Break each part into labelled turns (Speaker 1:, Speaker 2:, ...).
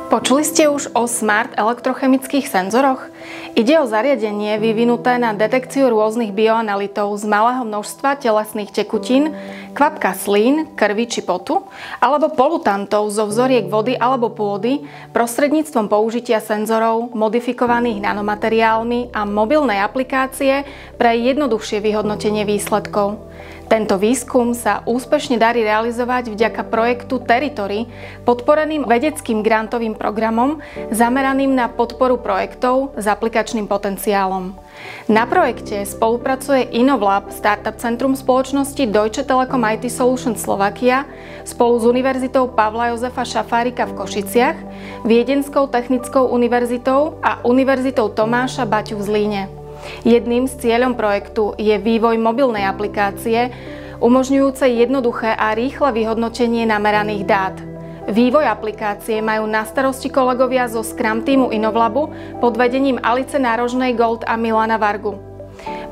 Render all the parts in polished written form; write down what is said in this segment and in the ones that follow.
Speaker 1: Počuli ste už o smart elektrochemických senzoroch? Ide o zariadenie vyvinuté na detekciu rôznych bioanalitov z malého množstva telesných tekutín, kvapka slín, krvi či potu, alebo polutantov zo vzoriek vody alebo pôdy prostredníctvom použitia senzorov modifikovaných nanomateriálmi a mobilnej aplikácie pre jednoduchšie vyhodnotenie výsledkov. Tento výskum sa úspešne darí realizovať vďaka projektu Territory, podporeným vedeckým grantovým programom zameraným na podporu projektov s aplikačným potenciálom. Na projekte spolupracuje Innovlab, startup centrum spoločnosti Deutsche Telekom IT Solutions Slovakia spolu s Univerzitou Pavla Jozefa Šafárika v Košiciach, Viedenskou technickou univerzitou a Univerzitou Tomáša Baťu v Zlíne. Jedným z cieľom projektu je vývoj mobilnej aplikácie, umožňujúcej jednoduché a rýchle vyhodnotenie nameraných dát. Vývoj aplikácie majú na starosti kolegovia zo Scrum týmu Innovlabu pod vedením Alice Nárožnej Gold a Milana Vargu.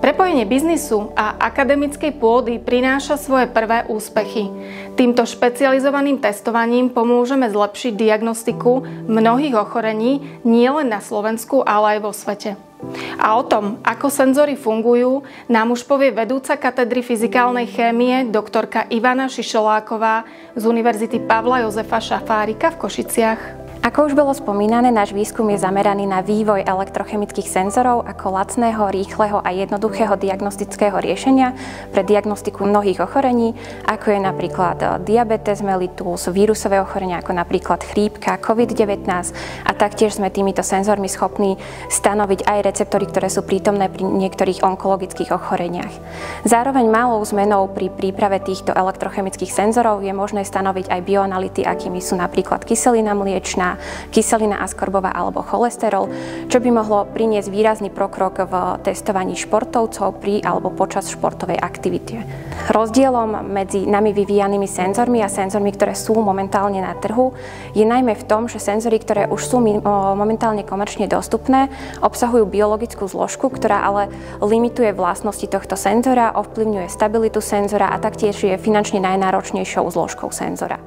Speaker 1: Prepojenie biznisu a akademickej pôdy prináša svoje prvé úspechy. Týmto špecializovaným testovaním pomôžeme zlepšiť diagnostiku mnohých ochorení nielen na Slovensku, ale aj vo svete. A o tom, ako senzory fungujú, nám už povie vedúca katedry fyzikálnej chémie doktorka Ivana Šišoláková z Univerzity Pavla Jozefa Šafárika v Košiciach.
Speaker 2: Ako už bolo spomínané, náš výskum je zameraný na vývoj elektrochemických senzorov ako lacného, rýchleho a jednoduchého diagnostického riešenia pre diagnostiku mnohých ochorení, ako je napríklad diabetes mellitus, vírusové ochorenia ako napríklad chrípka, COVID-19 a taktiež sme týmito senzormi schopní stanoviť aj receptory, ktoré sú prítomné pri niektorých onkologických ochoreniach. Zároveň malou zmenou pri príprave týchto elektrochemických senzorov je možné stanoviť aj bioanality, akými sú napríklad kyselina mliečna, kyselina askorbová alebo cholesterol, čo by mohlo priniesť výrazný pokrok v testovaní športovcov pri alebo počas športovej aktivity. Rozdielom medzi nami vyvíjanými senzormi a senzormi, ktoré sú momentálne na trhu, je najmä v tom, že senzory, ktoré už sú momentálne komerčne dostupné, obsahujú biologickú zložku, ktorá ale limituje vlastnosti tohto senzora, ovplyvňuje stabilitu senzora a taktiež je finančne najnáročnejšou zložkou senzora.